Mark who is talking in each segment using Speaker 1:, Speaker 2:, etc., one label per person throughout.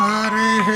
Speaker 1: हरिः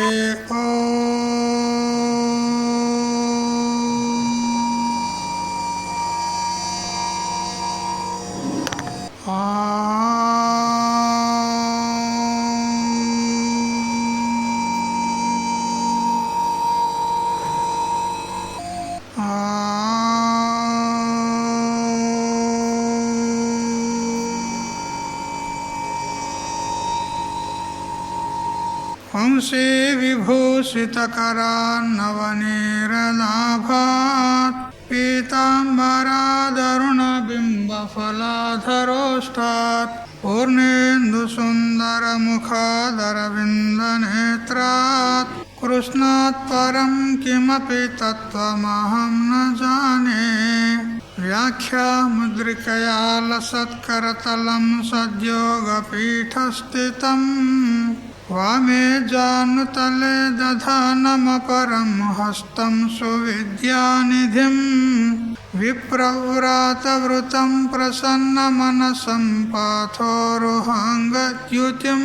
Speaker 1: वंशी विभूषितकरान्नवनीरलाभात् पीताम्बरादरुणबिम्बफलाधरोष्टात् पूर्णेन्दुसुन्दरमुखादरविन्दनेत्रात् कृष्णात् परं किमपि तत्त्वमहं न जाने। व्याख्यामुद्रिकया लसत्करतलं सद्योगपीठस्थितम् वामे जानुतले दधानमपरं हस्तं सुविद्यानिधिं विप्रव्रातवृतं प्रसन्नमनसं पाथोरुहाङ्गद्युतिं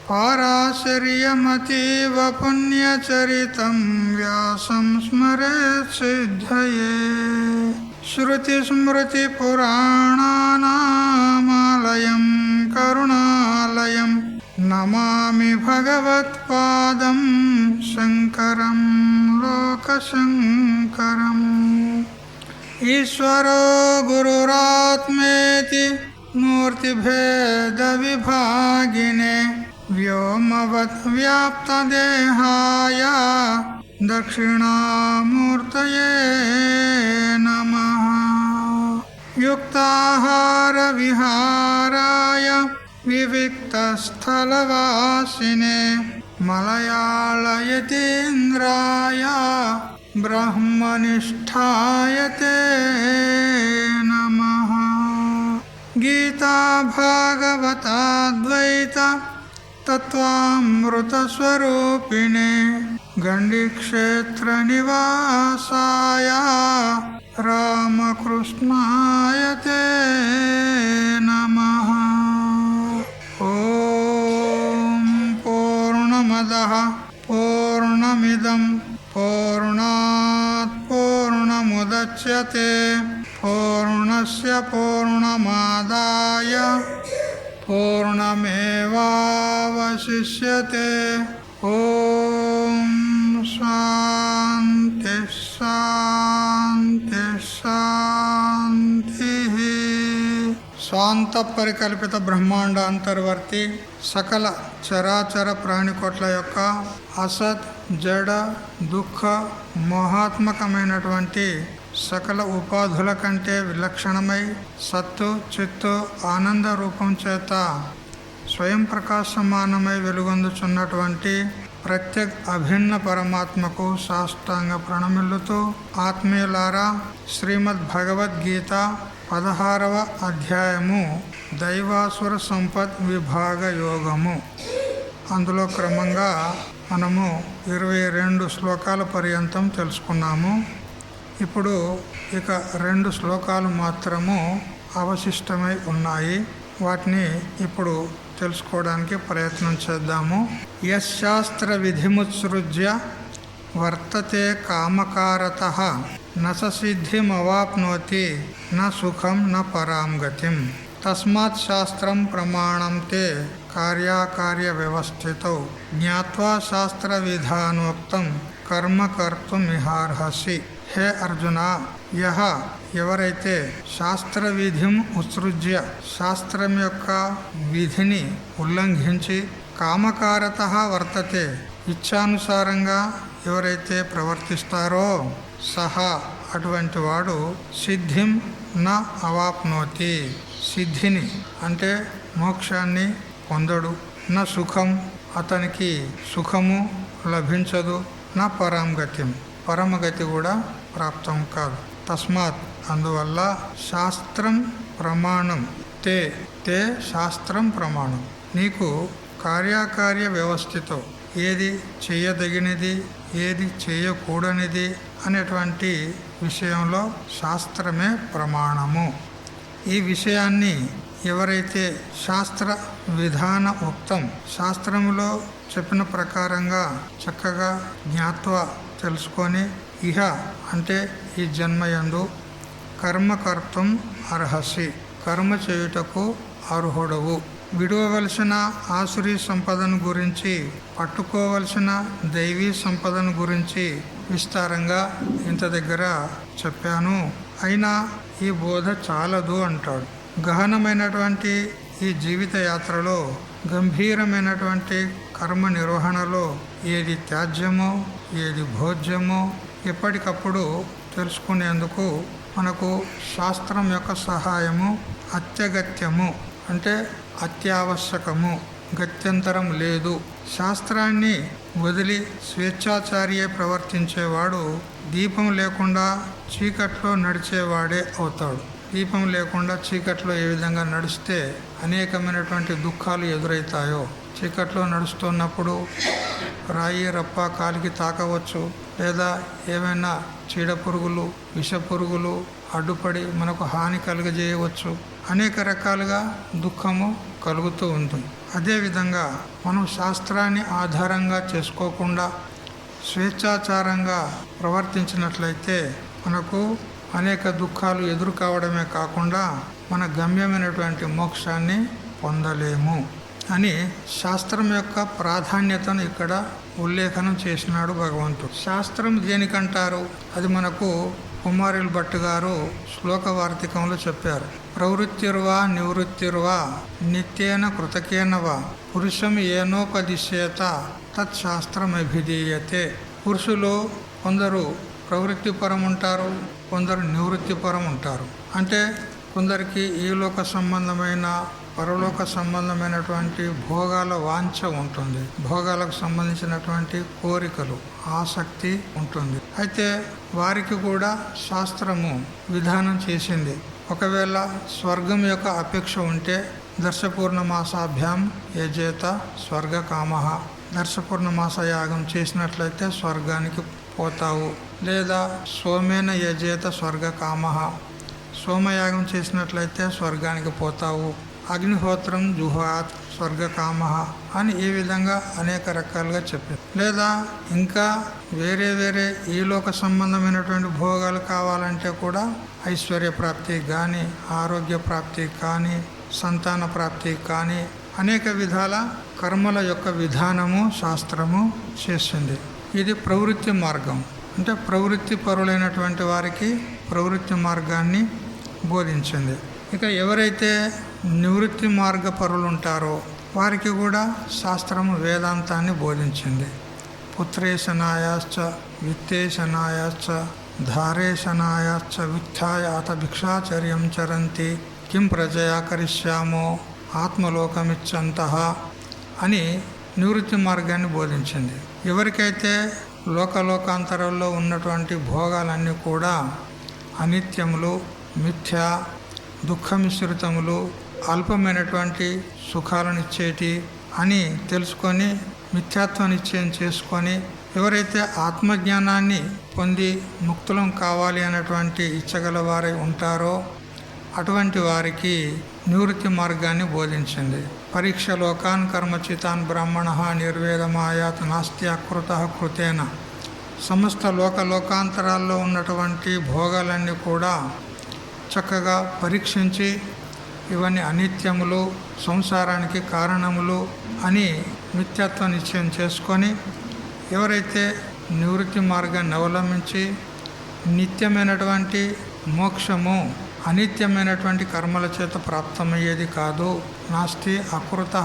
Speaker 1: पाराशर्यमतीव पुण्यचरितं व्यासं स्मरेत् सिद्धये। श्रुतिस्मृतिपुराणानामालयं करुणालयं नमामि भगवत्पादं शङ्करं लोकशङ्करम्। ईश्वरो गुरुरात्मेति मूर्तिभेदविभागिने व्योमवद्व्याप्तदेहाय दक्षिणामूर्तये नमः। युक्ताहारविहाराय विविक्तस्थलवासिने मलयाळयतीन्द्राय ब्रह्मनिष्ठाय ते नमः। गीता भागवताद्वैत तत्त्वामृतस्वरूपिणे गण्डीक्षेत्रनिवासाय रामकृष्णाय ते नमः। पूर्णमदः पूर्णमिदं पूर्णात् पूर्णमुदच्यते पूर्णस्य पूर्णमादाय पूर्णमेवावशिष्यते। ॐ शान्ति शान्ति शान्तिः। స్వాంత పరికల్పిత బ్రహ్మాండ అంతర్వర్తి సకల చరాచర ప్రాణికోట్ల యొక్క అసత్ జడ దుఃఖ మోహాత్మకమైనటువంటి సకల ఉపాధుల కంటే విలక్షణమై సత్తు చిత్తు ఆనంద రూపం చేత స్వయం ప్రకాశమానమై వెలుగొందుచున్నటువంటి ప్రత్యేక అభిన్న పరమాత్మకు సాష్టాంగ ప్రణమిల్లుతూ ఆత్మీయులారా, శ్రీమద్ భగవద్గీత 16వ అధ్యాయము దైవాసుర సంపద్ విభాగ యోగము. అందులో క్రమంగా మనము 22 శ్లోకాల పర్యంతం తెలుసుకున్నాము. ఇప్పుడు ఇక 2 శ్లోకాలు మాత్రము అవశిష్టమై ఉన్నాయి. వాటిని ఇప్పుడు తెలుసుకోవడానికి ప్రయత్నం చేద్దాము. యశాస్త్ర విధిముత్సృజ్య వర్తతే కామకారతః న సిద్ధిమవాప్నోతి న సుఖం న పరాం గతిం తస్మాత్ శాస్త్రం ప్రమాణం తే కార్యాకార్య వ్యవస్థితౌ జ్ఞాత్వా శాస్త్ర విధానోక్తం కర్మ కర్తుమిహార్హసి. హే అర్జున, ఎవరైతే శాస్త్ర విధిం ఉత్సృజ్య శాస్త్రం యొక్క విధిని ఉల్లంఘించి కామకారతః వర్తతే ఇచ్ఛానుసారంగా ఎవరైతే ప్రవర్తిస్తారో సహా అటువంటి వాడు సిద్ధిం న అవాప్నోతి సిద్ధిని అంటే మోక్షాన్ని పొందడు. నా సుఖం అతనికి సుఖము లభించదు. నా పరాంగత్యం పరమగతి కూడా ప్రాప్తం కాదు. తస్మాత్ అందువల్ల శాస్త్రం ప్రమాణం తే శాస్త్రం ప్రమాణం. నీకు కార్యాకార్య వ్యవస్థతో ఏది చేయదగినది ఏది చేయకూడనిది అనేటువంటి విషయంలో శాస్త్రమే ప్రమాణము. ఈ విషయాన్ని ఎవరైతే శాస్త్ర విధాన ఉక్తం శాస్త్రములో చెప్పిన ప్రకారంగా చక్కగా జ్ఞాత్వ తెలుసుకొని ఇహ అంటే ఈ జన్మయందు కర్మకర్తం అర్హసి కర్మ చేయుటకు అర్హుడవు. విడవవలసిన ఆసురీ సంపదను గురించి, పట్టుకోవలసిన దైవీ సంపదను గురించి విస్తారంగా ఇంత దగ్గర చెప్పాను. అయినా ఈ బోధ చాలదు అంటాడు. గహనమైనటువంటి ఈ జీవిత యాత్రలో గంభీరమైనటువంటి కర్మ నిర్వహణలో ఏది త్యాజ్యమో ఏది భోజ్యమో ఎప్పటికప్పుడు తెలుసుకునేందుకు మనకు శాస్త్రం యొక్క సహాయము అత్యగత్యము, అంటే అత్యావశ్యకము, గత్యంతరం లేదు. శాస్త్రాన్ని వదిలి స్వేచ్ఛాచారియే ప్రవర్తించేవాడు దీపం లేకుండా చీకట్లో నడిచేవాడే అవుతాడు. దీపం లేకుండా చీకట్లో ఏ విధంగా నడిస్తే అనేకమైనటువంటి దుఃఖాలు ఎదురవుతాయో, చీకట్లో నడుస్తున్నప్పుడు రాయి రప్ప కాలికి తాకవచ్చు, లేదా ఏమైనా చీడ పురుగులు విష పురుగులు అడ్డుపడి మనకు హాని కలుగజేయవచ్చు. అనేక రకాలుగా దుఃఖము కలుగుతూ ఉంటుంది. అదేవిధంగా మనం శాస్త్రాన్ని ఆధారంగా చేసుకోకుండా స్వేచ్ఛాచారంగా ప్రవర్తించినట్లయితే మనకు అనేక దుఃఖాలు ఎదురు కావడమే కాకుండా మన గమ్యమైనటువంటి మోక్షాన్ని పొందలేము అని శాస్త్రం యొక్క ప్రాధాన్యతను ఇక్కడ ఉల్లేఖనం చేసినాడు భగవంతుడు. శాస్త్రం దేనికంటారు? అది మనకు కుమారుల భట్టు గారు శ్లోకవార్తికంలో చెప్పారు. ప్రవృత్తిర్వా నివృత్తిర్వా నిత్యేన కృతకేనవా పురుషం ఏనోపదిశ్యేత తత్శాస్త్రమభిధీయతే. పురుషులు కొందరు ప్రవృత్తిపరం ఉంటారు, కొందరు నివృత్తిపరం ఉంటారు. అంటే కొందరికి ఈ లోక సంబంధమైన పరలోక సంబంధమైనటువంటి భోగాల వాంఛ ఉంటుంది, భోగాలకు సంబంధించినటువంటి కోరికలు ఆసక్తి ఉంటుంది. అయితే వారికి కూడా శాస్త్రము విధానం చేసింది. ఒకవేళ స్వర్గం యొక్క అపేక్ష ఉంటే దర్శపూర్ణమాసాభ్యాం యజేత స్వర్గకామః, దర్శపూర్ణమాస యాగం చేసినట్లయితే స్వర్గానికి పోతావు. లేదా సోమేన యజేత స్వర్గకామః, సోమయాగం చేసినట్లయితే స్వర్గానికి పోతావు. అగ్నిహోత్రం జుహాత్ స్వర్గకామః అని ఈ విధంగా అనేక రకాలుగా చెప్పారు. లేదా ఇంకా వేరే వేరే ఈ లోక సంబంధమైనటువంటి భోగాలు కావాలంటే కూడా ఐశ్వర్య ప్రాప్తి కానీ, ఆరోగ్య ప్రాప్తి కానీ, సంతాన ప్రాప్తి కానీ అనేక విధాల కర్మల యొక్క విధానము శాస్త్రము చేసింది. ఇది ప్రవృత్తి మార్గం. అంటే ప్రవృత్తి పరులైనటువంటి వారికి ప్రవృత్తి మార్గాన్ని బోధించింది. ఇక ఎవరైతే నివృత్తి మార్గ పరులు ఉంటారో వారికి కూడా శాస్త్రము వేదాంతాన్ని బోధించింది. పుత్రేశనాయాశ్చ విత్తేశనాయాశ్చ ధారేశనాయాశ్చ విత్థాయ అత భిక్షాచర్యం చరంతి కిం ప్రజయా కరిష్యామో ఆత్మలోకమిచ్చంతః అని నివృత్తి మార్గాన్ని బోధించింది. ఎవరికైతే లోకలోకాంతరంలో ఉన్నటువంటి భోగాలన్నీ కూడా అనిత్యములు, మిథ్యా, దుఃఖమిశ్రితములు, అల్పమైనటువంటి సుఖాలనిచ్చేటి అని తెలుసుకొని మిథ్యాత్వ నిశ్చయం చేసుకొని ఎవరైతే ఆత్మజ్ఞానాన్ని పొంది ముక్తులం కావాలి అనేటువంటి ఇచ్చగల వారై ఉంటారో అటువంటి వారికి నివృత్తి మార్గాన్ని బోధించింది. పరీక్ష లోకాన్ కర్మచితాన్ బ్రాహ్మణ నిర్వేదమాయాత్ నాస్తి అకృత కృతేన. సమస్త లోకాంతరాల్లో ఉన్నటువంటి భోగాలన్నీ కూడా చక్కగా పరీక్షించి ఇవన్నీ అనిత్యములు, సంసారానికి కారణములు అని మిథ్యాత్వ నిశ్చయం చేసుకొని ఎవరైతే నివృత్తి మార్గాన్ని అవలంబించి నిత్యమైనటువంటి మోక్షము అనిత్యమైనటువంటి కర్మల చేత ప్రాప్తమయ్యేది కాదు, నాస్తి అకృత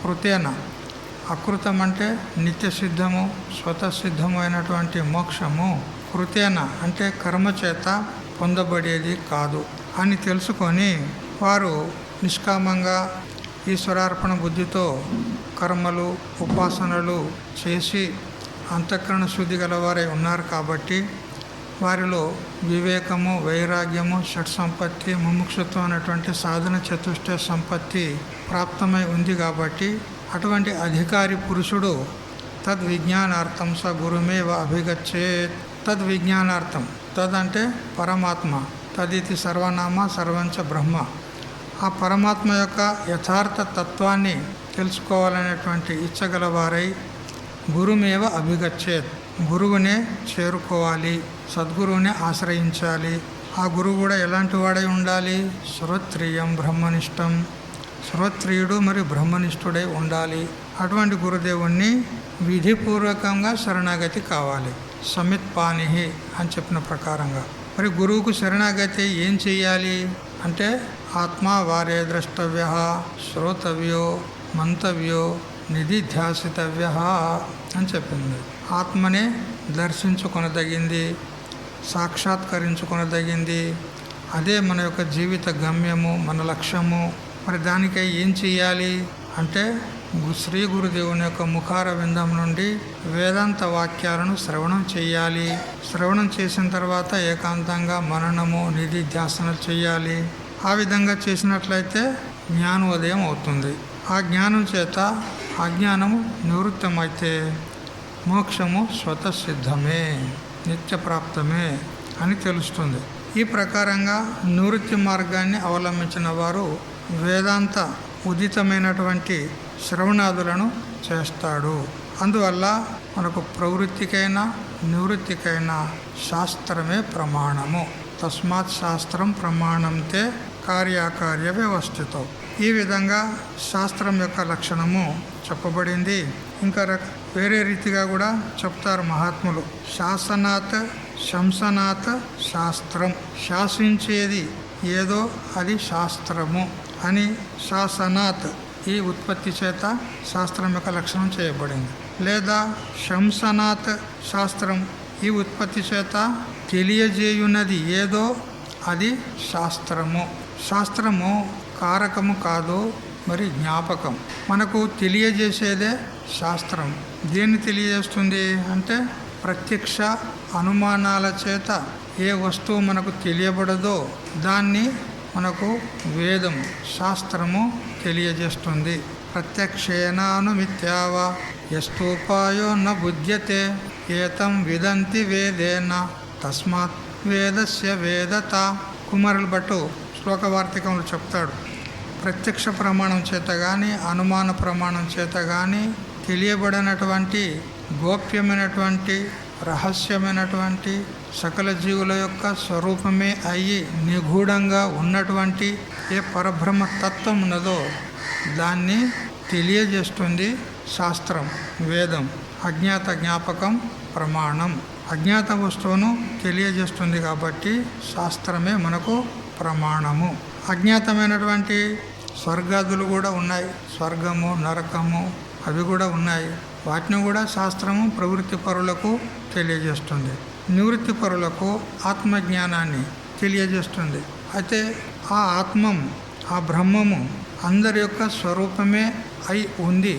Speaker 1: కృతేన. అకృతం అంటే నిత్య సిద్ధము, స్వతసిద్ధము అయినటువంటి మోక్షము కృతేన అంటే కర్మ చేత పొందబడేది కాదు అని తెలుసుకొని వారు నిష్కామంగా ఈశ్వరార్పణ బుద్ధితో కర్మలు ఉపాసనలు చేసి అంతఃకరణ శుద్ధి గలవారై ఉన్నారు. కాబట్టి వారిలో వివేకము, వైరాగ్యము, షట్ సంపత్తి, ముముక్షత్వం అనేటువంటి సాధన చతుష్టయ సంపత్తి ప్రాప్తమై ఉంది. కాబట్టి అటువంటి అధికారి పురుషుడు తద్విజ్ఞానార్థం స గురుమేవ అభిగచ్చేత్. తద్విజ్ఞానార్థం, తద్ అంటే పరమాత్మ, తదితి సర్వనామ సర్వంచ బ్రహ్మ. ఆ పరమాత్మ యొక్క యథార్థ తత్వాన్ని తెలుసుకోవాలనేటువంటి ఇచ్చగలవారై గురుమేవ అభిగచ్చేత్, గురువునే చేరుకోవాలి, సద్గురువునే ఆశ్రయించాలి. ఆ గురువు కూడా ఎలాంటి వాడై ఉండాలి? శ్రోత్రియం బ్రహ్మనిష్టం, శ్రోత్రియుడు మరియు బ్రహ్మనిష్ఠుడై ఉండాలి. అటువంటి గురుదేవుణ్ణి విధిపూర్వకంగా శరణాగతి కావాలి. సమిత్పానిహి అని చెప్పిన ప్రకారంగా. మరి గురువుకు శరణాగతి ఏం చెయ్యాలి అంటే ఆత్మా వారే ద్రష్టవ్య, శ్రోతవ్యో, మంతవ్యో, నిధిధ్యాసితవ్య అని చెప్పింది. ఆత్మనే దర్శించుకొనదగింది, సాక్షాత్కరించుకొనదగింది. అదే మన యొక్క జీవిత గమ్యము, మన లక్ష్యము. మరి దానికై ఏం చెయ్యాలి అంటే శ్రీ గురుదేవుని యొక్క ముఖార విందం నుండి వేదాంత వాక్యాలను శ్రవణం చేయాలి. శ్రవణం చేసిన తర్వాత ఏకాంతంగా మననము, నిధిధ్యాసనలు చేయాలి. ఆ విధంగా చేసినట్లయితే జ్ఞానోదయం అవుతుంది. ఆ జ్ఞానం చేత అజ్ఞానము నివృత్తమైతే మోక్షము స్వతసిద్ధమే, నిత్యప్రాప్తమే అని తెలుస్తుంది. ఈ ప్రకారంగా నివృత్తి మార్గాన్ని అవలంబించిన వారు వేదాంత ఉదితమైనటువంటి శ్రవణాదులను చేస్తాడు. అందువల్ల మనకు ప్రవృత్తికైనా నివృత్తికైనా శాస్త్రమే ప్రమాణము. తస్మాత్ శాస్త్రం ప్రమాణంతే కార్యాకార్య వ్యవస్థితం. ఈ విధంగా శాస్త్రం యొక్క లక్షణము చెప్పబడింది. ఇంకా వేరే రీతిగా కూడా చెప్తారు మహాత్ములు. శాసనాత్ శంసనాత్ శాస్త్రం, శాసించేది ఏదో అది శాస్త్రము అని శాసనాత్ ఈ ఉత్పత్తి చేత శాస్త్రం యొక్క లక్షణం చేయబడింది. లేదా శంసనాత్ శాస్త్రం ఈ ఉత్పత్తి చేత తెలియజేయున్నది ఏదో అది శాస్త్రము. శాస్త్రము కారకము కాదు, మరి జ్ఞాపకం. మనకు తెలియజేసేదే శాస్త్రం. దేన్ని తెలియజేస్తుంది అంటే ప్రత్యక్ష అనుమానాల చేత ఏ వస్తువు మనకు తెలియబడదో దాన్ని మనకు వేదం, శాస్త్రము తెలియజేస్తుంది. ప్రత్యక్షేనానుమిత్యావ యస్తూపాయో న బుధ్యతే ఏతం విదంతి వేదేన తస్మాత్ వేదస్య వేదత. కుమారుల భట్టు శ్లోకవార్తికంలో చెప్తాడు. ప్రత్యక్ష ప్రమాణం చేత కానీ అనుమాన ప్రమాణం చేత కానీ తెలియబడినటువంటి గోప్యమైనటువంటి రహస్యమైనటువంటి సకల జీవుల యొక్క స్వరూపమే అయ్యి నిగూఢంగా ఉన్నటువంటి ఏ పరబ్రహ్మ తత్వం ఉన్నదో దాన్ని తెలియజేస్తుంది శాస్త్రం, వేదం. అజ్ఞాత జ్ఞాపకం ప్రమాణం. అజ్ఞాత వస్తువును తెలియజేస్తుంది కాబట్టి శాస్త్రమే మనకు ప్రమాణము. అజ్ఞాతమైనటువంటి స్వర్గాదులు కూడా ఉన్నాయి. స్వర్గము, నరకము అవి కూడా ఉన్నాయి. వాటిని కూడా శాస్త్రము ప్రవృత్తి పరులకు తెలియజేస్తుంది. నివృత్తి పరులకు ఆత్మజ్ఞానాన్ని తెలియజేస్తుంది. అయితే ఆ ఆత్మం, ఆ బ్రహ్మము అందరి యొక్క స్వరూపమే అయి ఉంది,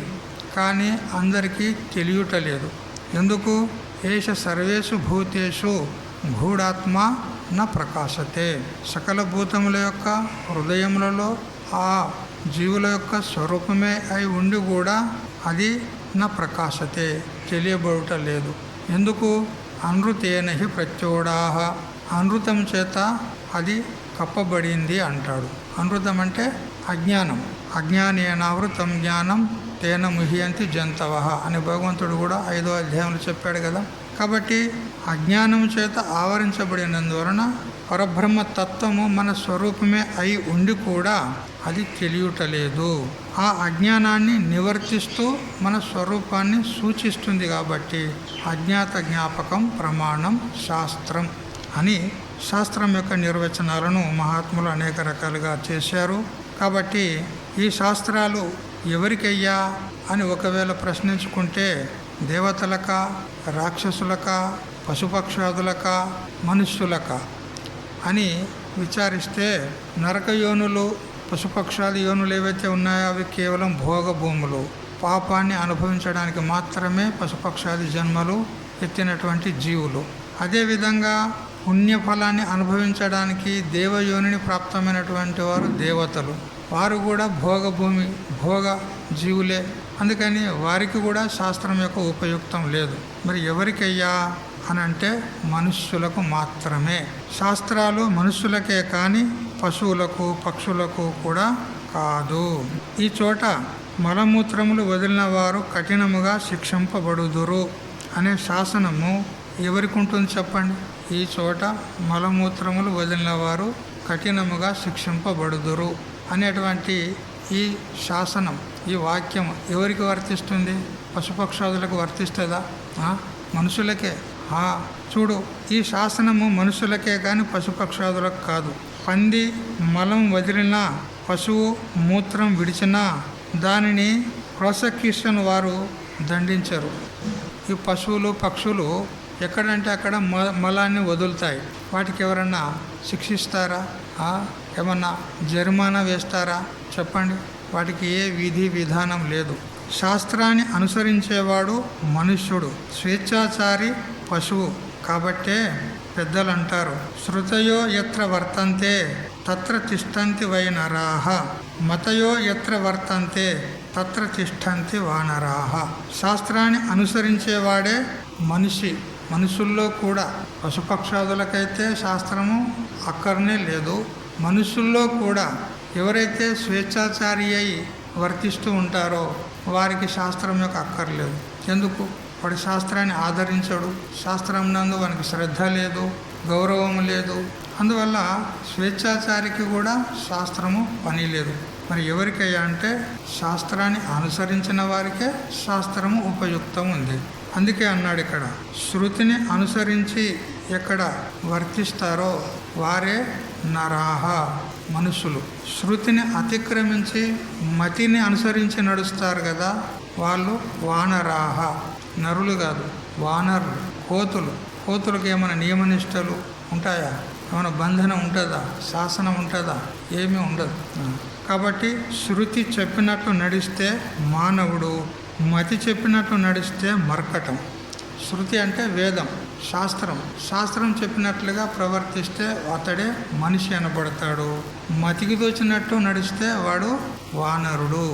Speaker 1: కానీ అందరికీ తెలియటలేదు. ఎందుకు? ఏష సర్వేషు భూతేషు గూఢాత్మ న ప్రకాశతే. సకల భూతముల యొక్క హృదయములలో ఆ జీవుల యొక్క స్వరూపమే అయి ఉండి కూడా అది నా ప్రకాశతే, తెలియబడుట లేదు. ఎందుకు? అనృతేనహి ప్రత్యోడాహ, అనృతం చేత అది కప్పబడింది అంటాడు. అనృతం అంటే అజ్ఞానం. అజ్ఞానేనావృతం జ్ఞానం తేన ముహ్యంతి జంతవ అని భగవంతుడు కూడా 5వ అధ్యాయంలో చెప్పాడు కదా. కాబట్టి అజ్ఞానం చేత ఆవరించబడినందువలన పరబ్రహ్మ తత్వము మన స్వరూపమే అయి ఉండి కూడా అది తెలియటలేదు. ఆ అజ్ఞానాన్ని నివర్తిస్తూ మన స్వరూపాన్ని సూచిస్తుంది. కాబట్టి అజ్ఞాత జ్ఞాపకం ప్రమాణం శాస్త్రం అని శాస్త్రం యొక్క నిర్వచనాలను మహాత్ములు అనేక రకాలుగా చేశారు. కాబట్టి ఈ శాస్త్రాలు ఎవరికయ్యా అని ఒకవేళ ప్రశ్నించుకుంటే దేవతలక, రాక్షసులక, పశుపక్షాదులక, మనుష్యులక అని విచారిస్తే నరక యోనులు, పశుపక్షాది యోనులు ఏవైతే ఉన్నాయో అవి కేవలం భోగ భూములు. పాపాన్ని అనుభవించడానికి మాత్రమే పశుపక్షాది జన్మలు ఎత్తినటువంటి జీవులు. అదేవిధంగా పుణ్యఫలాన్ని అనుభవించడానికి దేవయోనిని ప్రాప్తమైనటువంటి వారు దేవతలు. వారు కూడా భోగభూమి, భోగ జీవులే. అందుకని వారికి కూడా శాస్త్రం యొక్క ఉపయుక్తం లేదు. మరి ఎవరికయ్యా అని అంటే మనుష్యులకు మాత్రమే. శాస్త్రాలు మనుష్యులకే కానీ పశువులకు పక్షులకు కూడా కాదు. ఈ చోట మలమూత్రములు వదిలిన వారు కఠినముగా శిక్షింపబడుదురు అనే శాసనము ఎవరికి ఉంటుంది చెప్పండి? ఈ చోట మలమూత్రములు వదిలిన వారు కఠినముగా శిక్షింపబడుదురు అనేటువంటి ఈ శాసనం, ఈ వాక్యం ఎవరికి వర్తిస్తుంది? పశుపక్షాదులకు వర్తిస్తుందా? మనుషులకే. చూడు, ఈ శాసనము మనుషులకే కానీ పశుపక్షాదులకు కాదు. పంది మలం వదిలినా, పశువు మూత్రం విడిచినా దానిని ప్రోసెక్యూషన్ వారు దండించరు. ఈ పశువులు పక్షులు ఎక్కడంటే అక్కడ మలాన్ని వదులుతాయి. వాటికి ఎవరన్నా శిక్షిస్తారా? ఏమన్నా జరిమానా వేస్తారా? చెప్పండి. వాటికి ఏ విధి విధానం లేదు. శాస్త్రాన్ని అనుసరించేవాడు మనుష్యుడు, స్వేచ్ఛాచారి పశువు. కాబట్టే పెద్దలు అంటారు, శృతయో ఎత్ర వర్తంతే తత్ర తిష్టంతి వై నరాహ, మతయో ఎత్ర వర్తంతే తత్ర తిష్టంతి వానరాహ. శాస్త్రాన్ని అనుసరించేవాడే మనిషి. మనుషుల్లో కూడా, పశుపక్షాదులకైతే శాస్త్రము అక్కర్నే లేదు. మనుషుల్లో కూడా ఎవరైతే స్వేచ్ఛాచారి అయి వర్తిస్తూ ఉంటారో వారికి శాస్త్రం యొక్క అక్కర్లేదు. ఎందుకు? వాడి శాస్త్రాన్ని ఆదరించడు. శాస్త్రం నందు వానికి శ్రద్ధ లేదు, గౌరవం లేదు. అందువల్ల స్వేచ్ఛాచారికి కూడా శాస్త్రము పని లేదు. మరి ఎవరికయ్యా అంటే శాస్త్రాన్ని అనుసరించిన వారికే శాస్త్రము ఉపయుక్తం ఉంది. అందుకే అన్నాడు ఇక్కడ, శృతిని అనుసరించి ఎక్కడ వర్తిస్తారో వారే నరాహ, మనుషులు. శృతిని అతిక్రమించి మతిని అనుసరించి నడుస్తారు కదా, వాళ్ళు వానరాహ, నరులు కాదు, వానరులు, కోతులు. కోతులకు ఏమైనా నియమనిష్టలు ఉంటాయా? ఏమైనా బంధనం ఉంటుందా? శాసనం ఉంటుందా? ఏమీ ఉండదు. కాబట్టి శృతి చెప్పినట్లు నడిస్తే మానవుడు, మతి చెప్పినట్లు నడిస్తే మర్కటం. శృతి అంటే వేదం, శాస్త్రం. శాస్త్రం చెప్పినట్లుగా ప్రవర్తిస్తే అతడే మనిషి అనబడతాడు. మతికి దోచినట్టు నడిస్తే వాడు వానరుడు,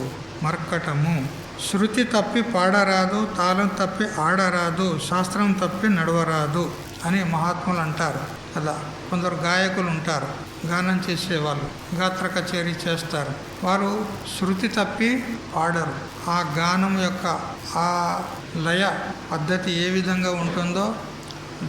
Speaker 1: మర్కటము. శృతి తప్పి పాడరాదు, తాళం తప్పి ఆడరాదు, శాస్త్రం తప్పి నడవరాదు అని మహాత్ములు అంటారు కదా. కొందరు గాయకులు ఉంటారు, గానం చేసేవాళ్ళు, గాత్ర కచేరీ చేస్తారు. వారు శృతి తప్పి పాడరు. ఆ గానం యొక్క ఆ లయ పద్ధతి ఏ విధంగా ఉంటుందో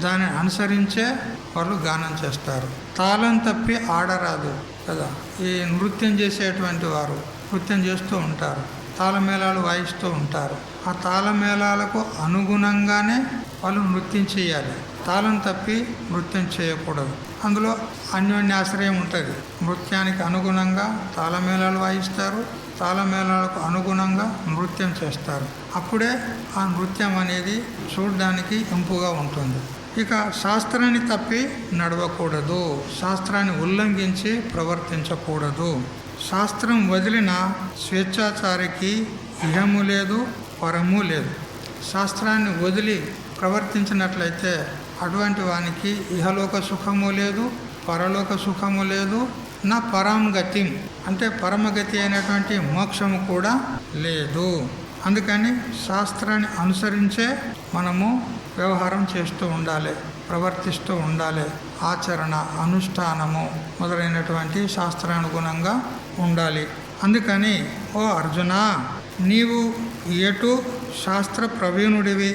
Speaker 1: దాన్ని అనుసరించే వాళ్ళు గానం చేస్తారు. తాళం తప్పి ఆడరాదు కదా. ఈ నృత్యం చేసేటువంటి వారు నృత్యం చేస్తూ ఉంటారు, తాళమేళాలు వాయిస్తూ ఉంటారు. ఆ తాళమేళాలకు అనుగుణంగానే వాళ్ళు నృత్యం చేయాలి. తాళం తప్పి నృత్యం చేయకూడదు. అందులో అన్యోన్యాశ్రయం ఉంటుంది. నృత్యానికి అనుగుణంగా తాళమేళాలు వాయిస్తారు, తాళమేళాలకు అనుగుణంగా నృత్యం చేస్తారు. అప్పుడే ఆ నృత్యం అనేది చూడడానికి ఇంపుగా ఉంటుంది. ఇక శాస్త్రాన్ని తప్పి నడవకూడదు, శాస్త్రాన్ని ఉల్లంఘించి ప్రవర్తించకూడదు. శాస్త్రం వదిలిన స్వేచ్ఛాచారికి ఇహము లేదు, పరము లేదు. శాస్త్రాన్ని వదిలి ప్రవర్తించినట్లయితే అటువంటి వానికి ఇహలోక సుఖము లేదు, పరలోక సుఖము లేదు. నా పరాంగతి అంటే పరమగతి అయినటువంటి మోక్షము కూడా లేదు. అందుకని శాస్త్రాన్ని అనుసరించే మనము వ్యవహారం చేస్తూ ఉండాలి, ప్రవర్తిస్తూ ఉండాలి. ఆచరణ, అనుష్ఠానము మొదలైనటువంటి శాస్త్రానుగుణంగా ఉండాలి. అందుకని ఓ అర్జున, నీవు ఎటు శాస్త్ర ప్రవీణుడివి,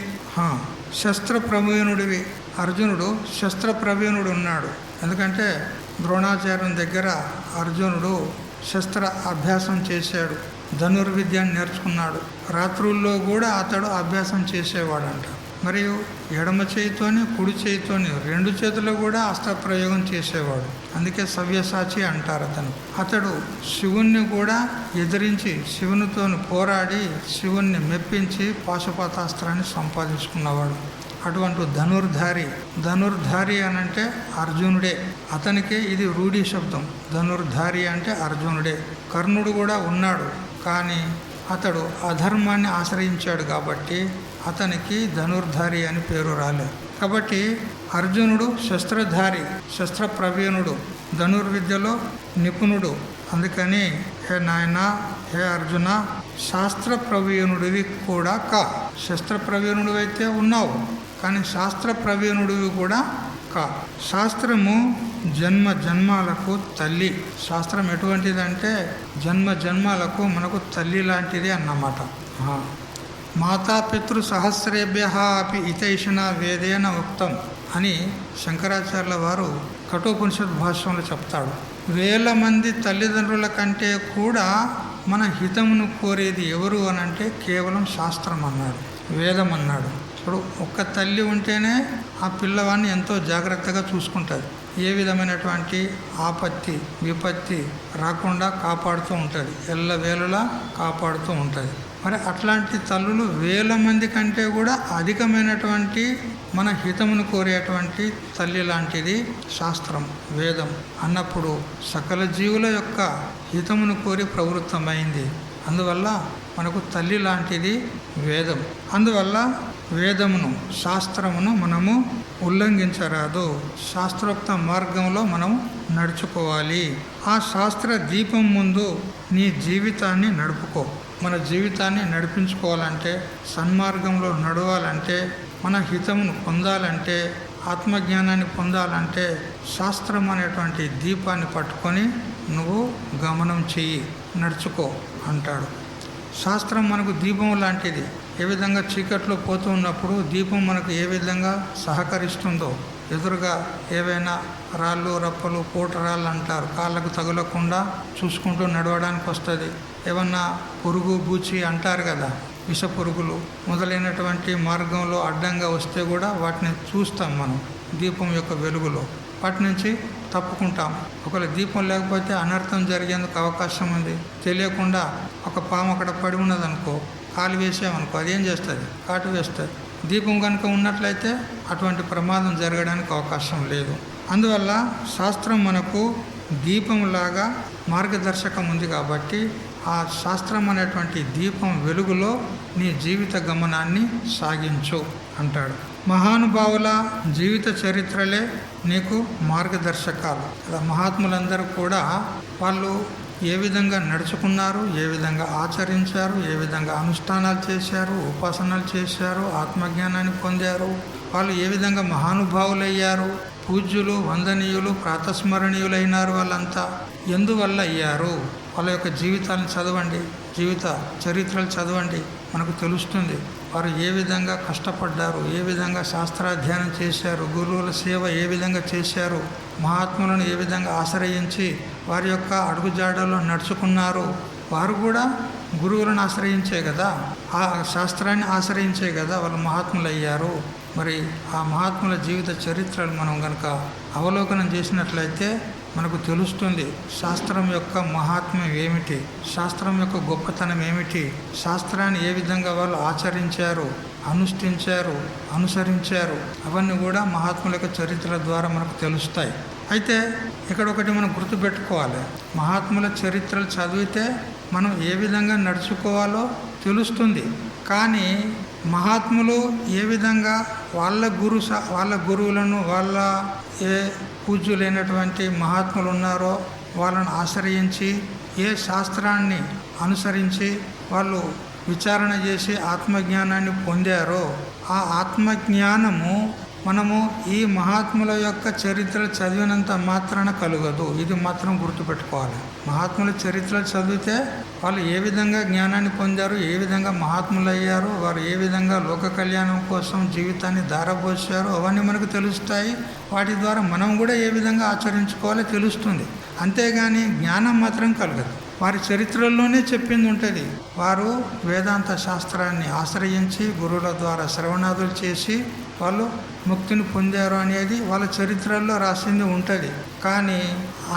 Speaker 1: శస్త్ర ప్రవీణుడివి. అర్జునుడు శస్త్ర ప్రవీణుడు ఉన్నాడు. ఎందుకంటే ద్రోణాచార్యం దగ్గర అర్జునుడు శస్త్ర అభ్యాసం చేశాడు, ధనుర్విద్యను నేర్చుకున్నాడు. రాత్రుల్లో కూడా అతడు అభ్యాసం చేసేవాడంట. మరియు ఎడమ చేయితోని కుడి చేయితోని రెండు చేతులు కూడా అస్త్రప్రయోగం చేసేవాడు. అందుకే సవ్యసాచి అంటారు అతడు శివుణ్ణి కూడా ఎదిరించి శివునితో పోరాడి శివుణ్ణి మెప్పించి పాశుపతాస్త్రాన్ని సంపాదించుకున్నవాడు. అటువంటి ధనుర్ధారి అనంటే అర్జునుడే. అతనికే ఇది రూఢి శబ్దం. ధనుర్ధారి అంటే అర్జునుడే. కర్ణుడు కూడా ఉన్నాడు, కానీ అతడు అధర్మాన్ని ఆశ్రయించాడు కాబట్టి అతనికి ధనుర్ధారి అని పేరు రాలేదు. కాబట్టి అర్జునుడు శస్త్రధారి, శస్త్ర ప్రవీణుడు, ధనుర్విద్యలో నిపుణుడు. అందుకని హే నాయన, హే అర్జున, శాస్త్ర ప్రవీణుడివి కూడా కా. శస్త్ర ప్రవీణుడు అయితే ఉన్నావు, కానీ శాస్త్ర ప్రవీణుడివి కూడా అక్క. శాస్త్రము జన్మ జన్మాలకు తల్లి. శాస్త్రం ఎటువంటిదంటే జన్మ జన్మాలకు మనకు తల్లి లాంటిది అన్నమాట. మాతాపితృ సహస్రేభ్య అపి ఇతైషణ వేదేన ఉక్తం అని శంకరాచార్యుల వారు కఠోపనిషత్ భాష్యంలో చెప్తాడు. 1000 మంది తల్లిదండ్రుల కంటే కూడా మన హితమును కోరేది ఎవరు అనంటే కేవలం శాస్త్రం అన్నాడు, వేదం అన్నాడు. ఇప్పుడు ఒక్క తల్లి ఉంటేనే ఆ పిల్లవాడిని ఎంతో జాగ్రత్తగా చూసుకుంటుంది. ఏ విధమైనటువంటి ఆపత్తి విపత్తి రాకుండా కాపాడుతూ ఉంటుంది, ఎల్లవేళలా కాపాడుతూ ఉంటుంది. మరి అట్లాంటి తల్లులు 1000 మంది కంటే కూడా అధికమైనటువంటి మన హితమును కోరేటువంటి తల్లి లాంటిది శాస్త్రం, వేదం అన్నప్పుడు సకల జీవుల యొక్క హితమును కోరి ప్రవృత్తమైంది. అందువల్ల మనకు తల్లి లాంటిది వేదం. అందువల్ల వేదమును శాస్త్రమును మనము ఉల్లంఘించరాదు. శాస్త్రోక్త మార్గంలో మనం నడుచుకోవాలి. ఆ శాస్త్ర దీపం ముందు నీ జీవితాన్ని నడుపుకో. మన జీవితాన్ని నడిపించుకోవాలంటే, సన్మార్గంలో నడవాలంటే, మన హితమును పొందాలంటే, ఆత్మజ్ఞానాన్ని పొందాలంటే శాస్త్రం అనేటువంటి దీపాన్ని పట్టుకొని నువ్వు గమనం చెయ్యి, నడుచుకో అంటాడు. శాస్త్రం మనకు దీపం లాంటిది. ఏ విధంగా చీకట్లో పోతూ ఉన్నప్పుడు దీపం మనకు ఏ విధంగా సహకరిస్తుందో, ఎదురుగా ఏవైనా రాళ్ళు రప్పలు పోటరాళ్ళు అంటారు, కాళ్ళకు తగులకుండా చూసుకుంటూ నడవడానికి వస్తుంది. ఏమన్నా పురుగు బూచి అంటారు కదా, విష పురుగులు మొదలైనటువంటి మార్గంలో అడ్డంగా వస్తే కూడా వాటిని చూస్తాం మనం దీపం యొక్క వెలుగులో, వాటి నుంచి తప్పుకుంటాం. ఒకవేళ దీపం లేకపోతే అనర్థం జరిగేందుకు అవకాశం ఉంది. తెలియకుండా ఒక పాము అక్కడ పడి ఉన్నదనుకో, కాలు వేసామనుకో, అదేం చేస్తుంది, కాటు వేస్తుంది. దీపం కనుక ఉన్నట్లయితే అటువంటి ప్రమాదం జరగడానికి అవకాశం లేదు. అందువల్ల శాస్త్రం మనకు దీపంలాగా మార్గదర్శకం ఉంది కాబట్టి ఆ శాస్త్రం అనేటువంటి దీపం వెలుగులో నీ జీవిత గమనాన్ని సాగించు అంటాడు. మహానుభావుల జీవిత చరిత్రలే నీకు మార్గదర్శకాలు. మహాత్ములందరూ కూడా వాళ్ళు ఏ విధంగా నడుచుకున్నారు, ఏ విధంగా ఆచరించారు, ఏ విధంగా అనుష్ఠానాలు చేశారు, ఉపాసనలు చేశారు, ఆత్మజ్ఞానాన్ని పొందారు, వాళ్ళు ఏ విధంగా మహానుభావులయ్యారు, పూజ్యులు, వందనీయులు, ప్రాతస్మరణీయులైనారు. వాళ్ళంతా ఎందువల్ల అయ్యారు? వాళ్ళ యొక్క జీవితాలను చదవండి, జీవిత చరిత్రలు చదవండి, మనకు తెలుస్తుంది. వారు ఏ విధంగా కష్టపడ్డారు, ఏ విధంగా శాస్త్రాధ్యయనం చేశారు, గురువుల సేవ ఏ విధంగా చేశారు, మహాత్ములను ఏ విధంగా ఆశ్రయించి వారి యొక్క అడుగుజాడలో నడుచుకున్నారు. వారు కూడా గురువులను ఆశ్రయించే కదా, ఆ శాస్త్రాన్ని ఆశ్రయించే కదా వాళ్ళు మహాత్ములు అయ్యారు. మరి ఆ మహాత్ముల జీవిత చరిత్రలు మనం కనుక అవలోకనం చేసినట్లయితే మనకు తెలుస్తుంది శాస్త్రం యొక్క మహాత్మ్యం ఏమిటి, శాస్త్రం యొక్క గొప్పతనం ఏమిటి, శాస్త్రాన్ని ఏ విధంగా వాళ్ళు ఆచరించారు, అనుష్ఠించారు, అనుసరించారు. అవన్నీ కూడా మహాత్ముల యొక్క చరిత్రల ద్వారా మనకు తెలుస్తాయి. అయితే ఇక్కడ ఒకటి మనం గుర్తుపెట్టుకోవాలి, మహాత్ముల చరిత్రలు చదివితే మనం ఏ విధంగా నడుచుకోవాలో తెలుస్తుంది. కానీ మహాత్ములు ఏ విధంగా వాళ్ళ గురువులను, వాళ్ళ ఏ పూజ్యులైనటువంటి మహాత్ములు ఉన్నారో వాళ్ళను ఆశ్రయించి ఏ శాస్త్రాన్ని అనుసరించి వాళ్ళు విచారణ చేసి ఆత్మజ్ఞానాన్ని పొందారో ఆ ఆత్మజ్ఞానము మనము ఈ మహాత్ముల యొక్క చరిత్రలు చదివినంత మాత్రాన కలగదు. ఇది మాత్రం గుర్తుపెట్టుకోవాలి. మహాత్ముల చరిత్రలు చదివితే వాళ్ళు ఏ విధంగా జ్ఞానాన్ని పొందారు, ఏ విధంగా మహాత్ములు అయ్యారు, వారు ఏ విధంగా లోక కళ్యాణం కోసం జీవితాన్ని ధారపోసారు, అవన్నీ మనకు తెలుస్తాయి. వాటి ద్వారా మనం కూడా ఏ విధంగా ఆచరించుకోవాలో తెలుస్తుంది. అంతేగాని జ్ఞానం మాత్రం కలగదు. వారి చరిత్రల్లోనే చెప్పింది ఉంటుంది. వారు వేదాంత శాస్త్రాన్ని ఆశ్రయించి గురువుల ద్వారా శ్రవణాదులు చేసి వాళ్ళు ముక్తిని పొందారు అనేది వాళ్ళ చరిత్రల్లో రాసింది ఉంటుంది. కానీ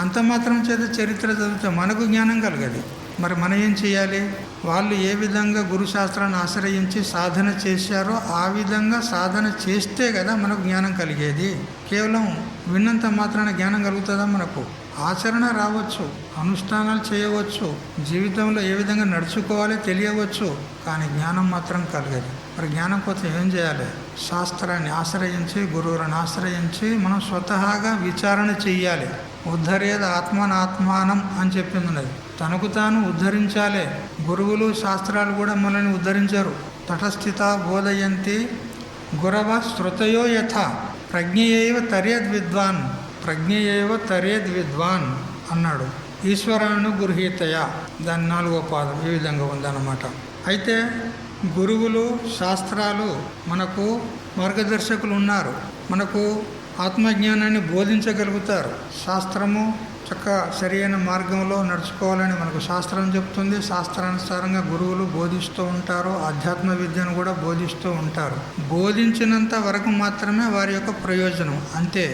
Speaker 1: అంత మాత్రం చేత చరిత్ర చదివితే మనకు జ్ఞానం కలగదు. మరి మనం ఏం చేయాలి? వాళ్ళు ఏ విధంగా గురుశాస్త్రాన్ని ఆశ్రయించి సాధన చేశారో ఆ విధంగా సాధన చేస్తే కదా మనకు జ్ఞానం కలిగేది. కేవలం విన్నంత మాత్రాన జ్ఞానం కలుగుతుందా? మనకు ఆచరణ రావచ్చు, అనుష్ఠానాలు చేయవచ్చు, జీవితంలో ఏ విధంగా నడుచుకోవాలో తెలియవచ్చు, కానీ జ్ఞానం మాత్రం కలగదు. మరి జ్ఞానం కోసం ఏం చేయాలి? శాస్త్రాన్ని ఆశ్రయించి గురువులను ఆశ్రయించి మనం స్వతహాగా విచారణ చెయ్యాలి. ఉద్ధరేద ఆత్మానం అని చెప్పింది ఉన్నది. తనకు తాను ఉద్ధరించాలి. గురువులు శాస్త్రాలు కూడా మనల్ని ఉద్ధరించారు. తటస్థిత బోధయంతి గురవ శృతయో యథ. ప్రజ్ఞయేవ తర్యద్ విద్వాన్, ప్రజ్ఞయేవ తర్యద్ విద్వాన్ అన్నాడు. ఈశ్వరానుగృహీతయ, దాని 4వ పాదం ఈ విధంగా ఉందన్నమాట. అయితే గురువులు, శాస్త్రాలు మనకు మార్గదర్శకులు ఉన్నారు, మనకు ఆత్మజ్ఞానాన్ని బోధించగలుగుతారు. శాస్త్రము చక్కగా సరైన మార్గంలో నడుచుకోవాలని మనకు శాస్త్రం చెప్తుంది. శాస్త్రానుసారంగా గురువులు బోధిస్తూ ఉంటారు, ఆధ్యాత్మ విద్యను కూడా బోధిస్తూ ఉంటారు. బోధించినంత వరకు మాత్రమే వారి యొక్క ప్రయోజనం, అంతే.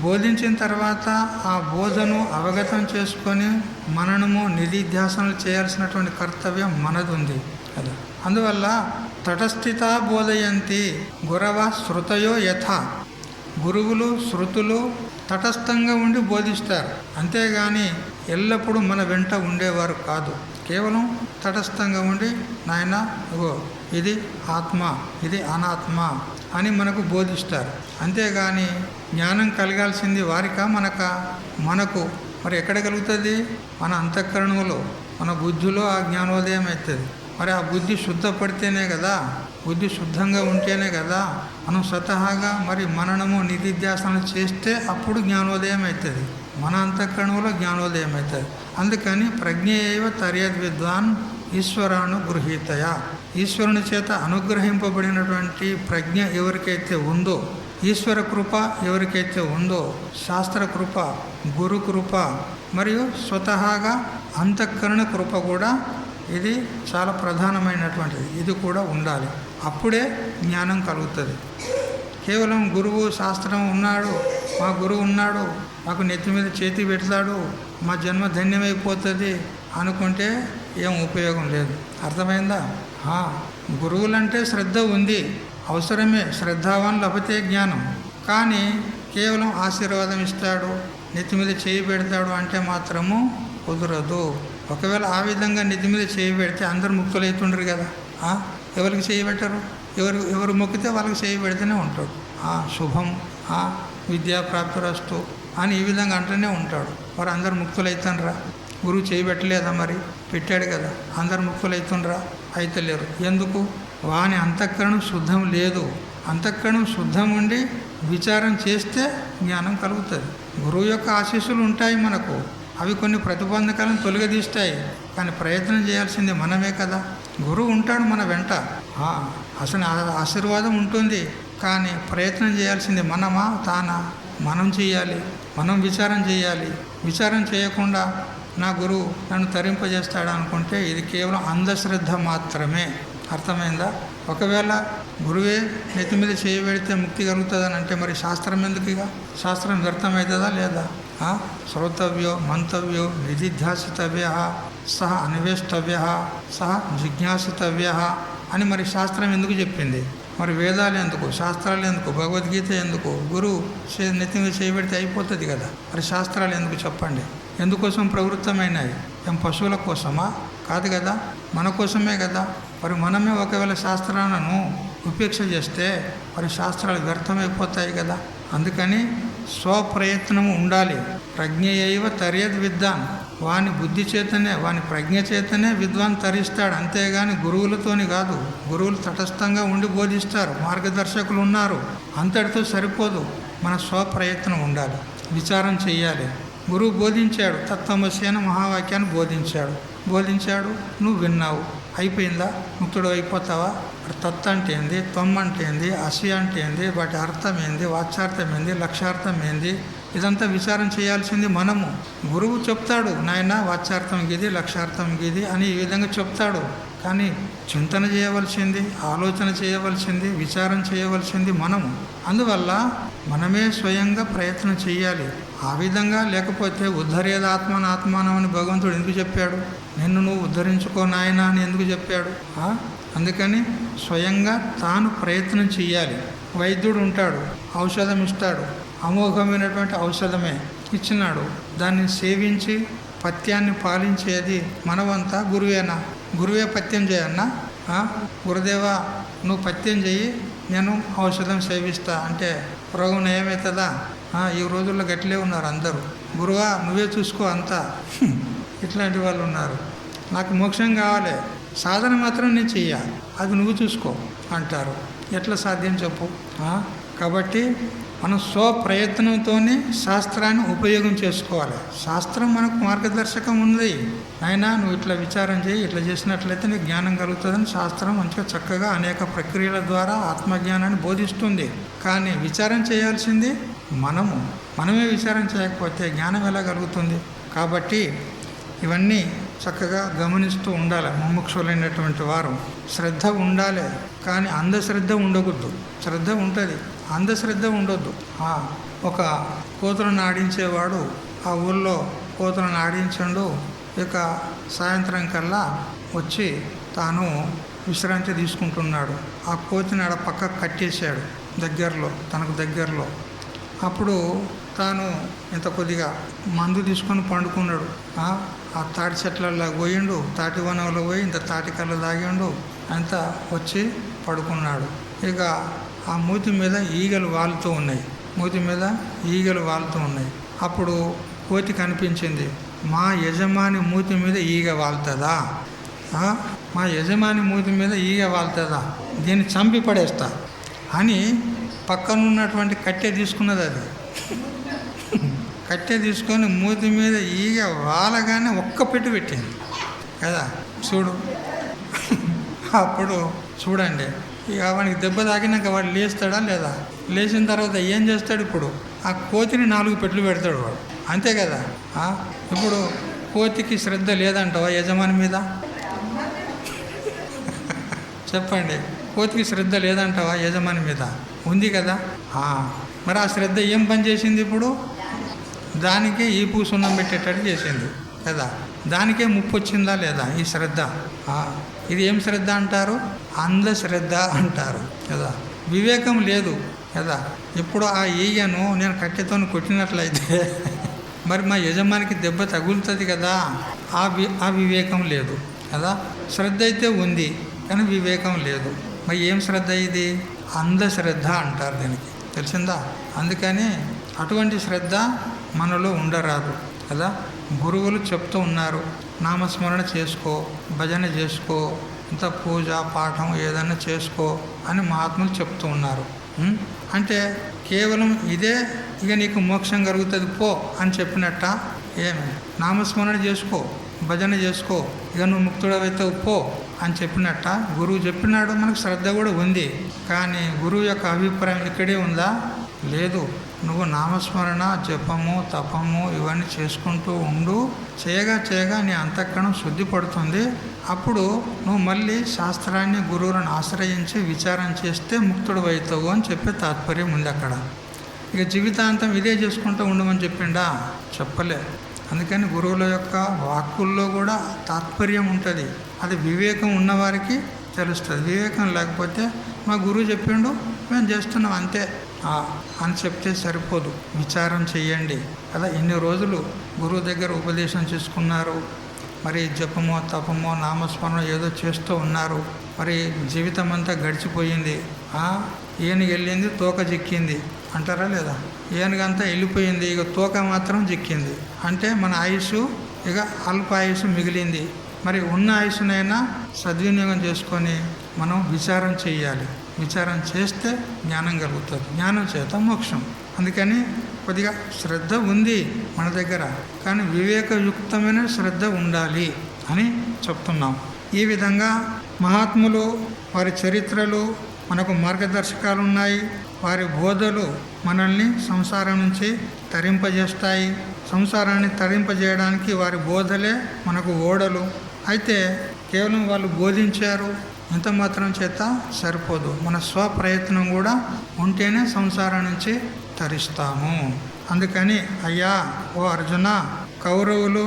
Speaker 1: బోధించిన తర్వాత ఆ బోధను అవగతం చేసుకొని మననము, నిధిధ్యాసనలు చేయాల్సినటువంటి కర్తవ్యం మనది ఉంది కదా. అందువల్ల తటస్థిత బోధయంతి గురవ శృతయో యథ, గురువులు, శృతులు తటస్థంగా ఉండి బోధిస్తారు, అంతేగాని ఎల్లప్పుడూ మన వెంట ఉండేవారు కాదు. కేవలం తటస్థంగా ఉండి నాయన ఇగో ఇది ఆత్మ, ఇది అనాత్మ అని మనకు బోధిస్తారు. అంతేగాని జ్ఞానం కలగాల్సింది వారికా మనకా? మనకు. మరి ఎక్కడ కలుగుతుంది? మన అంతఃకరణంలో, మన బుద్ధిలో ఆ జ్ఞానోదయం అవుతుంది. మరి ఆ బుద్ధి శుద్ధపడితేనే కదా, బుద్ధి శుద్ధంగా ఉంటేనే కదా మనం స్వతహాగా మరి మననము, నిధిధ్యాసనలు చేస్తే అప్పుడు జ్ఞానోదయం అవుతుంది, మన అంతఃకరణంలో జ్ఞానోదయం అవుతుంది. అందుకని ప్రజ్ఞయేవ తర్యద్ విద్వాన్ ఈశ్వరానుగృహీతయ, ఈశ్వరుని చేత అనుగ్రహింపబడినటువంటి ప్రజ్ఞ ఎవరికైతే ఉందో, ఈశ్వర కృప ఎవరికైతే ఉందో, శాస్త్ర కృప, గురు కృప మరియు స్వతహాగా అంతఃకరణ కృప కూడా, ఇది చాలా ప్రధానమైనటువంటిది. ఇది కూడా ఉండాలి, అప్పుడే జ్ఞానం కలుగుతుంది. కేవలం గురువు, శాస్త్రం ఉన్నాడు, మా గురువు ఉన్నాడు, మాకు నెత్తి మీద చేతి పెడతాడు, మా జన్మ ధన్యమైపోతుంది అనుకుంటే ఏం ఉపయోగం లేదు. అర్థమైందా? గురువులంటే శ్రద్ధ ఉంది, అవసరమే. శ్రద్ధావాన్ లభతే జ్ఞానం. కానీ కేవలం ఆశీర్వాదం ఇస్తాడు, నెత్తి మీద చేయి పెడతాడు అంటే మాత్రము కుదరదు. ఒకవేళ ఆ విధంగా నెత్తి మీద చేయి పెడితే అందరు ముక్తులు అవుతుండ్రు కదా. ఎవరికి చేయి పెట్టరు? ఎవరు మొక్కితే వాళ్ళకి చేయి పెడితేనే ఉంటాడు. శుభం, విద్యాప్రాప్తిరస్తు అని ఈ విధంగా అంటూనే ఉంటాడు. మరి అందరు ముక్తులు అవుతానరా? గురువు చేయి పెట్టలేదా? మరి పెట్టాడు కదా. అందరు ముక్తులు అవుతుండ్రా? అయితలేరు. ఎందుకు? వాని అంతఃకరణం శుద్ధం లేదు. అంతఃకరణం శుద్ధం ఉండి విచారం చేస్తే జ్ఞానం కలుగుతుంది. గురువు యొక్క ఆశీస్సులు ఉంటాయి మనకు, అవి కొన్ని ప్రతిబంధకాలను తొలగదీస్తాయి. కానీ ప్రయత్నం చేయాల్సింది మనమే కదా. గురువు ఉంటాడు మన వెంట, అసలు ఆశీర్వాదం ఉంటుంది, కానీ ప్రయత్నం చేయాల్సింది మనమా తానా? మనం చేయాలి, మనం విచారం చేయాలి. విచారం చేయకుండా నా గురువు నన్ను తరింపజేస్తాడు అనుకుంటే ఇది కేవలం అంధశ్రద్ధ మాత్రమే. అర్థమైందా? ఒకవేళ గురువే నెత్తి మీద చేయబెడితే ముక్తి కలుగుతుందని అంటే మరి శాస్త్రం ఎందుకు? ఇక శాస్త్రం వ్యర్థమవుతుందా లేదా? శ్రోతవ్యో మంతవ్యో నిధిధ్యాసితవ్య సహ అన్వేష్టవ్య సహ జిజ్ఞాసితవ్య అని మరి శాస్త్రం ఎందుకు చెప్పింది? మరి వేదాలు ఎందుకు, శాస్త్రాలు ఎందుకు, భగవద్గీత ఎందుకు? గురువు నెత్తి మీద చేయబెడితే అయిపోతుంది కదా. మరి శాస్త్రాలు ఎందుకు చెప్పండి? ఎందుకోసం ప్రవృత్తమైనవి? ఏం పశువుల కోసమా? కాదు కదా, మన కోసమే కదా. మరి మనమే ఒకవేళ శాస్త్రాలను ఉపేక్ష చేస్తే మరి శాస్త్రాలు వ్యర్థమైపోతాయి కదా. అందుకని స్వప్రయత్నము ఉండాలి. ప్రజ్ఞయైవ తర్యద్ విద్వాన్, వాని బుద్ధి చేతనే, వాని ప్రజ్ఞ చేతనే విద్వాన్ తరిస్తాడు, అంతేగాని గురువులతోని కాదు. గురువులు తటస్థంగా ఉండి బోధిస్తారు, మార్గదర్శకులు ఉన్నారు, అంతటితో సరిపోదు. మన స్వప్రయత్నం ఉండాలి, విచారం చెయ్యాలి. గురువు బోధించాడు, తత్వమసి అనే మహావాక్యాన్ని బోధించాడు, నువ్వు విన్నావు, అయిపోయిందా? ముక్తుడు అయిపోతావా? తత్ అంటే ఏంది, త్వం అంటే ఏంది, అసి అంటే ఏంది, వాటి అర్థం ఏంది, వాచ్యార్థం ఏంది, లక్ష్యార్థం ఏంది, ఇదంతా విచారం చేయాల్సింది మనము. గురువు చెప్తాడు, నాయన వాచ్యార్థం గిది, లక్ష్యార్థం గిది అని ఈ విధంగా చెప్తాడు. కానీ చింతన చేయవలసింది, ఆలోచన చేయవలసింది, విచారం చేయవలసింది మనము. అందువల్ల మనమే స్వయంగా ప్రయత్నం చేయాలి. ఆ విధంగా లేకపోతే ఉద్ధరేదాత్మన ఆత్మానం అని భగవంతుడు ఎందుకు చెప్పాడు? నిన్ను నువ్వు ఉద్ధరించుకో నాయన అని ఎందుకు చెప్పాడు? అందుకని స్వయంగా తాను ప్రయత్నం చేయాలి. వైద్యుడు ఉంటాడు, ఔషధం ఇస్తాడు, అమోఘమైనటువంటి ఔషధమే ఇచ్చినాడు. దాన్ని సేవించి పథ్యాన్ని పాలించేది మనవంతా గురువేనా? గురువే పథ్యం చేయన్నా? గురుదేవా నువ్వు పథ్యం చెయ్యి, నేను ఔషధం సేవిస్తా అంటే రోగం నయమవుతుందా? ఈ రోజుల్లో గట్లే ఉన్నారు అందరూ. గురువా నువ్వే చూసుకో అంతా, ఇట్లాంటి వాళ్ళు ఉన్నారు. నాకు మోక్షం కావాలి, సాధన మాత్రం నేను చెయ్యాలి, అది నువ్వు చూసుకో అంటారు. ఎట్లా సాధ్యం చెప్పు? కాబట్టి మనం స్వప్రయత్నంతోనే శాస్త్రాన్ని ఉపయోగం చేసుకోవాలి. శాస్త్రం మనకు మార్గదర్శకం ఉంది. అయినా నువ్వు ఇట్లా విచారం చేయి, ఇట్లా చేసినట్లయితే నీకు జ్ఞానం కలుగుతుందని శాస్త్రం మంచిగా చక్కగా అనేక ప్రక్రియల ద్వారా ఆత్మజ్ఞానాన్ని బోధిస్తుంది. కానీ విచారం చేయాల్సింది మనమే విచారం చేయకపోతే జ్ఞానం ఎలా కలుగుతుంది? కాబట్టి ఇవన్నీ చక్కగా గమనిస్తూ ఉండాలి. ముముక్షులైనటువంటి వారు శ్రద్ధ ఉండాలి, కానీ అంధశ్రద్ధ ఉండకూడదు. శ్రద్ధ ఉంటుంది, అంధశ్రద్ధ ఉండొద్దు. ఒక కోతులను ఆడించేవాడు ఆ ఊళ్ళో కోతులను ఆడించండు. ఇక సాయంత్రం కల్లా వచ్చి తాను విశ్రాంతి తీసుకుంటున్నాడు. ఆ కోతిని ఆడ పక్కకు కట్టేశాడు తనకు దగ్గరలో. అప్పుడు తాను ఇంత కొద్దిగా మందు తీసుకొని పండుకున్నాడు. ఆ తాటి చెట్లలో పోయిండు, తాటి వనంలో పోయి ఇంత తాటి కళ్ళు తాగిండు, అంతా వచ్చి పడుకున్నాడు. ఇక ఆ మూతి మీద ఈగలు వాలుతూ ఉన్నాయి. అప్పుడు కోతి కనిపించింది. మా యజమాని మూతి మీద ఈగ వాలుతుందా? మా యజమాని మూతి మీద ఈగ వాలుతుందా? దీన్ని చంపి పడేస్తా అని పక్కనున్నటువంటి కట్టె తీసుకున్నది. అది కట్టె తీసుకొని మూతి మీద ఈగ వాలగానే ఒక్క పెట్టు పెట్టింది కదా. చూడు, అప్పుడు చూడండి, ఇక వానికి దెబ్బ తాకినాక వాడు లేస్తాడా లేదా? లేచిన తర్వాత ఏం చేస్తాడు? ఇప్పుడు ఆ కోతిని 4 పెట్లు పెడతాడు వాడు, అంతే కదా. ఇప్పుడు కోతికి శ్రద్ధ లేదంటావా యజమాని మీద? చెప్పండి, కోతికి శ్రద్ధ లేదంటావా యజమాని మీద? ఉంది కదా. మరి ఆ శ్రద్ధ ఏం పని చేసింది? ఇప్పుడు దానికే ఈపు సున్నం పెట్టేటట్టు చేసింది కదా. దానికే ముప్పు వచ్చిందా లేదా ఈ శ్రద్ధ? ఇది ఏం శ్రద్ధ అంటారు? అంధశ్రద్ధ అంటారు కదా. వివేకం లేదు కదా. ఇప్పుడు ఆ ఈగను నేను కట్టెతో కొట్టినట్లయితే మరి మా యజమానికి దెబ్బ తగులుతుంది కదా. ఆ వివేకం లేదు కదా. శ్రద్ధ అయితే ఉంది కానీ వివేకం లేదు. మరి ఏం శ్రద్ధ ఇది? అంధశ్రద్ధ అంటారు దీనికి, తెలిసిందా? అందుకని అటువంటి శ్రద్ధ మనలో ఉండరాదు కదా. గురువులు చెప్తూ ఉన్నారు, నామస్మరణ చేసుకో, భజన చేసుకో, ఇంత పూజ పాఠం ఏదైనా చేసుకో అని మహాత్ములు చెప్తూ ఉన్నారు. అంటే కేవలం ఇదే ఇక నీకు మోక్షం కలుగుతుంది పో అని చెప్పినట్ట? ఏమి? నామస్మరణ చేసుకో, భజన చేసుకో, ఇక నువ్వు ముక్తుడవైతావు పో అని చెప్పినట్ట? గురువు చెప్పినాడు, మనకు శ్రద్ధ కూడా ఉంది. కానీ గురువు యొక్క అభిప్రాయం ఇక్కడే ఉందా? లేదు. నువ్వు నామస్మరణ, జపము, తపము ఇవన్నీ చేసుకుంటూ ఉండు. చేయగా నీ అంతఃకరణం శుద్ధి పడుతుంది. అప్పుడు నువ్వు మళ్ళీ శాస్త్రాన్ని, గురువులను ఆశ్రయించి విచారం చేస్తే ముక్తుడు అవుతావు అని చెప్పే తాత్పర్యం ఉంది అక్కడ. ఇక జీవితాంతం ఇదే చేసుకుంటూ ఉండమని చెప్పిండా? చెప్పలే. అందుకని గురువుల యొక్క వాక్కుల్లో కూడా తాత్పర్యం ఉంటుంది. అది వివేకం ఉన్నవారికి తెలుస్తుంది. వివేకం లేకపోతే మా గురువు చెప్పిండు మేము చేస్తున్నాం అంతే అని చెప్తే సరిపోదు. విచారం చెయ్యండి కదా. ఇన్ని రోజులు గురువు దగ్గర ఉపదేశం చేసుకున్నారు, మరి జపమో తపమో నామస్మరణ ఏదో చేస్తూ ఉన్నారు. మరి జీవితం అంతా గడిచిపోయింది. ఏనుగు వెళ్ళింది, తోక చిక్కింది అంటారా లేదా? ఏనుగంతా వెళ్ళిపోయింది, ఇక తోక మాత్రం చిక్కింది. అంటే మన ఆయుష్ ఇక అల్ప ఆయుష్ మిగిలింది. మరి ఉన్న ఆయుష్నైనా సద్వినియోగం చేసుకొని మనం విచారం చేయాలి. విచారం చేస్తే జ్ఞానం కలుగుతుంది. జ్ఞానం చేత మోక్షం. అందుకని కొద్దిగా శ్రద్ధ ఉంది మన దగ్గర, కానీ వివేకయుక్తమైన శ్రద్ధ ఉండాలి అని చెప్తున్నాం. ఈ విధంగా మహాత్ములు, వారి చరిత్రలు మనకు మార్గదర్శకాలు ఉన్నాయి. వారి బోధలు మనల్ని సంసారం నుంచి తరింపజేస్తాయి. సంసారాన్ని తరింపజేయడానికి వారి బోధలే మనకు ఓడలు. అయితే కేవలం వాళ్ళు బోధించారు ఇంత మాత్రం చేత సరిపోదు. మన స్వప్రయత్నం కూడా ఉంటేనే సంసారం నుంచి తరిస్తాము. అందుకని అయ్యా ఓ అర్జున, కౌరవులు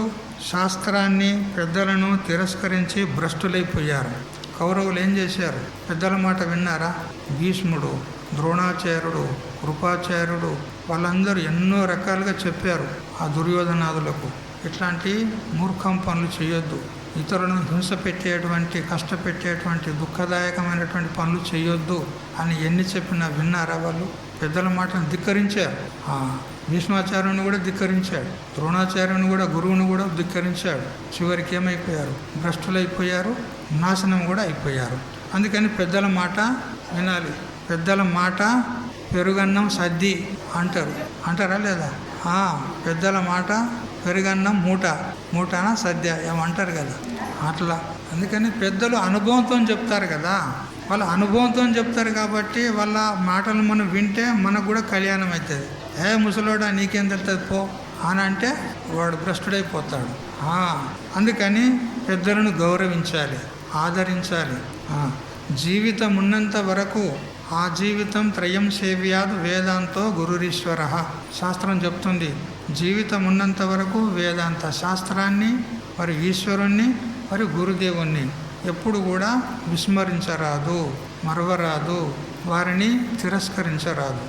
Speaker 1: శాస్త్రాన్ని, పెద్దలను తిరస్కరించి భ్రష్టులైపోయారు. కౌరవులు ఏం చేశారు? పెద్దల మాట విన్నారా? భీష్ముడు, ద్రోణాచార్యుడు, కృపాచార్యుడు వాళ్ళందరూ ఎన్నో రకాలుగా చెప్పారు ఆ దుర్యోధనాదులకు, ఇట్లాంటి మూర్ఖం పనులు చేయొద్దు, ఇతరులను హింస పెట్టేటువంటి, కష్టపెట్టేటువంటి, దుఃఖదాయకమైనటువంటి పనులు చేయొద్దు అని ఎన్ని చెప్పినా విన్నారా? వాళ్ళు పెద్దల మాటను ధిక్కరించారు. భీష్మాచార్యుని కూడా ధిక్కరించాడు, ద్రోణాచార్యుని కూడా, గురువుని కూడా ధిక్కరించాడు. చివరికి ఏమైపోయారు? భ్రష్టులైపోయారు, నాశనం కూడా అయిపోయారు. అందుకని పెద్దల మాట వినాలి. పెద్దల మాట పెరుగన్నం సద్ది అంటారా లేదా? పెద్దల మాట పెరుగన్నం మూటనా సద్య ఏమంటారు కదా అట్లా. అందుకని పెద్దలు అనుభవంతో చెప్తారు కదా, వాళ్ళ అనుభవంతో చెప్తారు కాబట్టి వాళ్ళ మాటలు మనం వింటే మనకు కూడా కళ్యాణం అవుతుంది. ముసలోడా నీకేం తెలుస్తుంది పో అని అంటే వాడు భ్రష్టుడైపోతాడు. అందుకని పెద్దలను గౌరవించాలి, ఆదరించాలి. జీవితం ఉన్నంత వరకు ఆ జీవితం త్రయం సేవ్యాద్ వేదాంతో గురురీశ్వర. శాస్త్రం చెప్తుంది, జీవితం ఉన్నంత వరకు వేదాంత శాస్త్రాన్ని, మరి ఈశ్వరుణ్ణి, మరి గురుదేవుణ్ణి ఎప్పుడు కూడా విస్మరించరాదు, మరవరాదు, వారిని తిరస్కరించరాదు.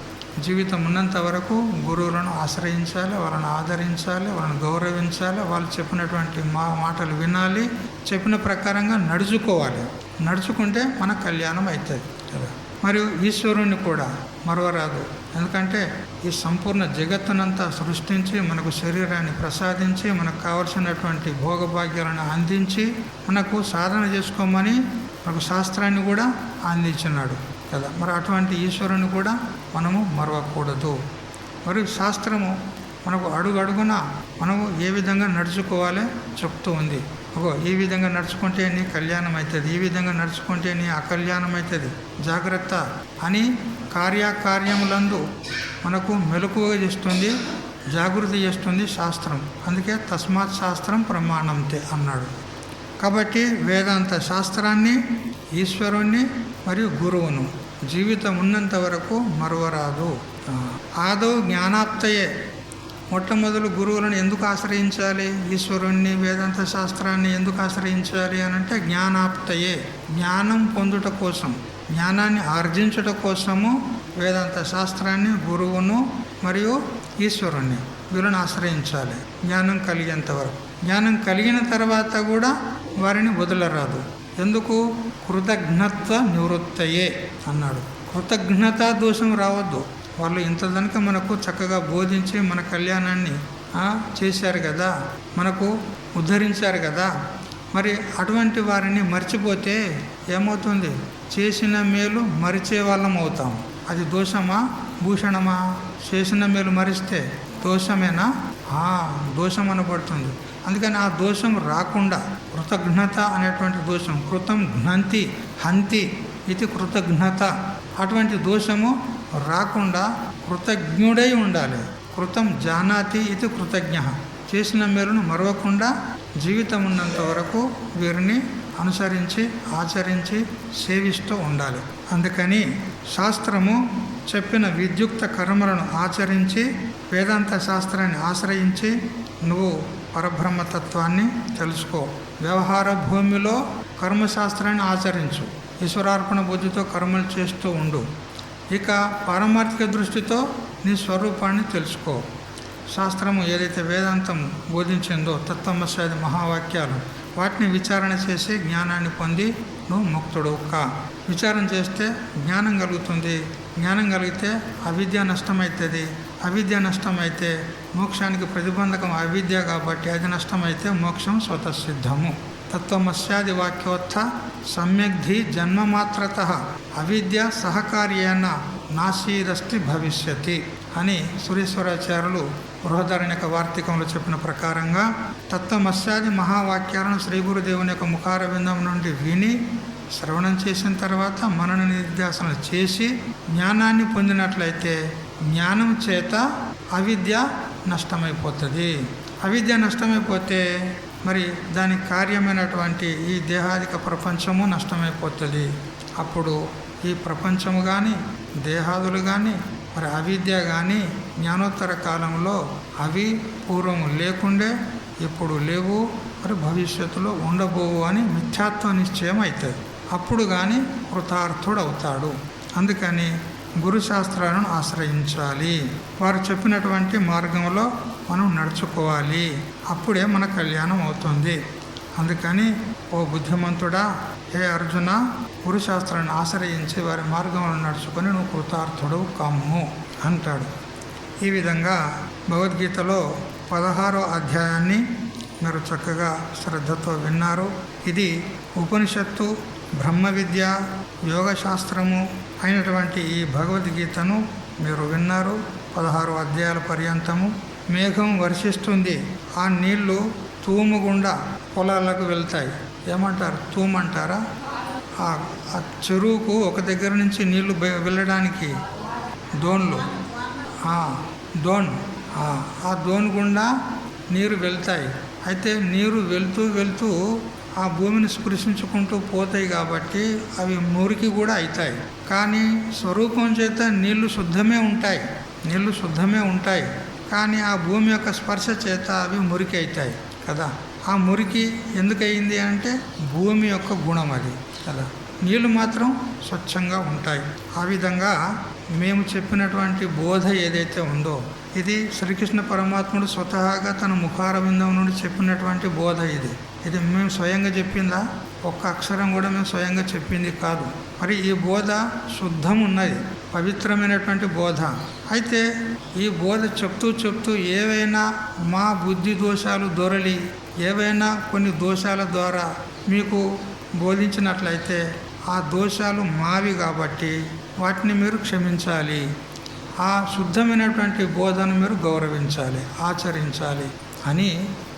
Speaker 1: జీవితం ఉన్నంత వరకు గురువులను ఆశ్రయించాలి, వాళ్ళని ఆదరించాలి, వాళ్ళని గౌరవించాలి, వాళ్ళు చెప్పినటువంటి మాటలు వినాలి, చెప్పిన ప్రకారంగా నడుచుకోవాలి. నడుచుకుంటే మన కళ్యాణం అవుతుంది కదా. మరియు ఈశ్వరుణ్ణి కూడా మరవరాదు. ఎందుకంటే ఈ సంపూర్ణ జగత్తునంతా సృష్టించి మనకు శరీరాన్ని ప్రసాదించి మనకు కావలసినటువంటి భోగభాగ్యాలను అందించి మనకు సాధన చేసుకోమని మనకు శాస్త్రాన్ని కూడా అందించినాడు కదా. మరి అటువంటి ఈశ్వరుని కూడా మనము మరవకూడదు. మరియు శాస్త్రము మనకు అడుగడుగున మనము ఏ విధంగా నడుచుకోవాలో చెప్తూ ఉంది. ఈ విధంగా నడుచుకుంటే నీ కళ్యాణం అవుతుంది, ఈ విధంగా నడుచుకుంటే నీ అకల్యాణం అవుతుంది, జాగ్రత్త అని కార్యకార్యములందు మనకు మెలకువగా చేస్తుంది, జాగృతి చేస్తుంది శాస్త్రం. అందుకే తస్మాత్ శాస్త్రం ప్రమాణంతే అన్నాడు. కాబట్టి వేదాంత శాస్త్రాన్ని, ఈశ్వరుణ్ణి మరియు గురువును జీవితం ఉన్నంత వరకు మరువరాదు. ఆదౌ జ్ఞానాప్తయే, మొట్టమొదలు గురువులను ఎందుకు ఆశ్రయించాలి, ఈశ్వరుణ్ణి, వేదాంత శాస్త్రాన్ని ఎందుకు ఆశ్రయించాలి అని అంటే జ్ఞానాప్తయే, జ్ఞానం పొందుట కోసం, జ్ఞానాన్ని ఆర్జించుట కోసము వేదాంత శాస్త్రాన్ని, గురువును మరియు ఈశ్వరుణ్ణి వీళ్ళని ఆశ్రయించాలి జ్ఞానం కలిగేంత వరకు. జ్ఞానం కలిగిన తర్వాత కూడా వారిని వదలరాదు. ఎందుకు? కృతజ్ఞత్వ నివృత్తయే అన్నాడు. కృతజ్ఞతా దోషం రావద్దు. వాళ్ళు ఇంత కనుక మనకు చక్కగా బోధించి మన కళ్యాణాన్ని చేశారు కదా, మనకు ఉద్ధరించారు కదా, మరి అటువంటి వారిని మర్చిపోతే ఏమవుతుంది? చేసిన మేలు మరిచే వాళ్ళం అవుతాం. అది దోషమా భూషణమా? చేసిన మేలు మరిస్తే దోషమేనా? దోషం అనబడుతుంది. అందుకని ఆ దోషం రాకుండా కృతజ్ఞత అనేటువంటి దోషం, కృతం ఘ్నంతి హంతి ఇది కృతజ్ఞత, అటువంటి దోషము రాకుండా కృతజ్ఞుడై ఉండాలి. కృతం జానాతి ఇది కృతజ్ఞ, చేసిన మేలును మరవకుండా జీవితం ఉన్నంత వరకు వీరిని అనుసరించి ఆచరించి సేవిస్తూ ఉండాలి. అందుకని శాస్త్రము చెప్పిన విద్యుక్త కర్మలను ఆచరించి వేదాంత శాస్త్రాన్ని ఆశ్రయించి నువ్వు పరబ్రహ్మతత్వాన్ని తెలుసుకో. వ్యవహార భూమిలో కర్మశాస్త్రాన్ని ఆచరించు, ఈశ్వరార్పణ బుద్ధితో కర్మలు చేస్తూ ఉండు. ఇక పారమార్థిక దృష్టితో నీ స్వరూపాన్ని తెలుసుకో. శాస్త్రము ఏదైతే వేదాంతం బోధించిందో తత్వమస్యాది మహావాక్యాలు, వాటిని విచారణ చేసి జ్ఞానాన్ని పొంది నువ్వు ముక్తుడు కా. విచారణ చేస్తే జ్ఞానం కలుగుతుంది. జ్ఞానం కలిగితే అవిద్య నష్టమవుతుంది. అవిద్య నష్టమైతే మోక్షానికి ప్రతిబంధకం అవిద్య కాబట్టి అది నష్టమైతే మోక్షం స్వతసిద్ధము. తత్వమస్యాది వాక్యోత్థ సమ్యగ్ధి జన్మమాత్రత అవిద్య సహకార్యేణ నాశీరస్తి భవిష్యతి అని సురేశ్వరాచార్యులు బృహదారణ్యక వార్తికంలో చెప్పిన ప్రకారంగా తత్వమస్యాది మహావాక్యాలను శ్రీ గురుదేవుని యొక్క ముఖారవిందం నుండి విని శ్రవణం చేసిన తర్వాత మనన నిధ్యాసన చేసి జ్ఞానాన్ని పొందినట్లయితే జ్ఞానం చేత అవిద్య నష్టమైపోతుంది. అవిద్య నష్టమైపోతే మరి దాని కార్యమైనటువంటి ఈ దేహాదిక ప్రపంచము నష్టమైపోతుంది. అప్పుడు ఈ ప్రపంచము కానీ దేహాదులు కానీ మరి అవిద్య కానీ జ్ఞానోత్తర కాలంలో అవి పూర్వము లేకుండే, ఇప్పుడు లేవు, మరి భవిష్యత్తులో ఉండబోవు అని మిథ్యాత్వ నిశ్చయం అవుతుంది. అప్పుడు కానీ కృతార్థుడు అవుతాడు. అందుకని గురుశాస్త్రాలను ఆశ్రయించాలి. వారు చెప్పినటువంటి మార్గంలో మనం నడుచుకోవాలి. అప్పుడే మన కళ్యాణం అవుతుంది. అందుకని ఓ బుద్ధిమంతుడా, హే అర్జున, గురుశాస్త్రాన్ని ఆశ్రయించి వారి మార్గంలో నడుచుకొని నువ్వు కృతార్థుడు కమ్ము అంటాడు. ఈ విధంగా భగవద్గీతలో 16వ అధ్యాయాన్ని మీరు చక్కగా శ్రద్ధతో విన్నారు. ఇది ఉపనిషత్తు, బ్రహ్మ విద్య, యోగశాస్త్రము అయినటువంటి ఈ భగవద్గీతను మీరు విన్నారు 16 అధ్యాయాల పర్యంతము. మేఘం వర్షిస్తుంది, ఆ నీళ్లు తూము గుండా పొలాలకు వెళ్తాయి. ఏమంటారు? తూమంటారా? ఆ చెరువుకు ఒక దగ్గర నుంచి నీళ్లు వెళ్ళడానికి దోన్లు, దోన్, ఆ దోన్ గుండా నీరు వెళ్తాయి. అయితే నీరు వెళ్తూ వెళ్తూ ఆ భూమిని స్పృశించుకుంటూ పోతాయి కాబట్టి అవి మురికి కూడా అవుతాయి. కానీ స్వరూపం చేత నీళ్లు శుద్ధమే ఉంటాయి. కానీ ఆ భూమి యొక్క స్పర్శ చేత అవి మురికి అవుతాయి కదా. ఆ మురికి ఎందుకు అయింది అంటే భూమి యొక్క గుణం అది కదా. నీళ్లు మాత్రం స్వచ్ఛంగా ఉంటాయి. ఆ విధంగా మేము చెప్పినటువంటి బోధ ఏదైతే ఉందో ఇది శ్రీకృష్ణ పరమాత్ముడు స్వతహాగా తన ముఖారవిందం నుండి చెప్పినటువంటి బోధ. ఇది మేము స్వయంగా చెప్పిందా? ఒక్క అక్షరం కూడా మేము స్వయంగా చెప్పింది కాదు. మరి ఈ బోధ శుద్ధం ఉన్నది, పవిత్రమైనటువంటి బోధ. అయితే ఈ బోధ చెప్తూ ఏవైనా మా బుద్ధి దోషాలు దొరలి ఏవైనా కొన్ని దోషాల ద్వారా మీకు బోధించినట్లయితే ఆ దోషాలు మావి కాబట్టి వాటిని మీరు క్షమించాలి. ఆ శుద్ధమైనటువంటి బోధను మీరు గౌరవించాలి, ఆచరించాలి అని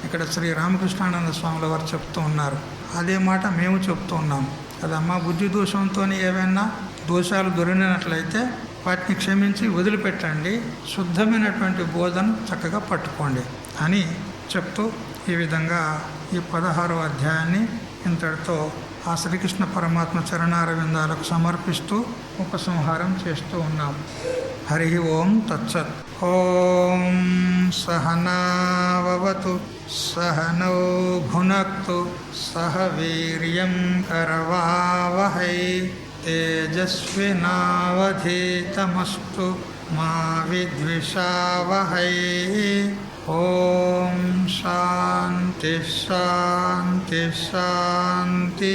Speaker 1: ఇక్కడ శ్రీ రామకృష్ణానంద స్వాముల వారు చెప్తూ ఉన్నారు. అదే మాట మేము చెప్తూ ఉన్నాం కదా. మా బుద్ధి దోషంతో ఏవైనా దోషాలు దొరికినట్లయితే వాటిని క్షమించి వదిలిపెట్టండి, శుద్ధమైనటువంటి బోధను చక్కగా పట్టుకోండి అని చెప్తూ ఈ విధంగా ఈ 16వ అధ్యాయాన్ని ఇంతటితో ఆ శ్రీకృష్ణ పరమాత్మ చరణారవిందాలకు సమర్పిస్తూ ఉపసంహారం చేస్తూ ఉన్నాం. హరి ఓం తత్సత్. ఓం సహనావతు సహనౌ భునక్తు సహ వీర్యం కరవావహై తేజస్వినావధీతమస్తు మా విద్విషావహై. ఓం శాంతి శాంతి శాంతి.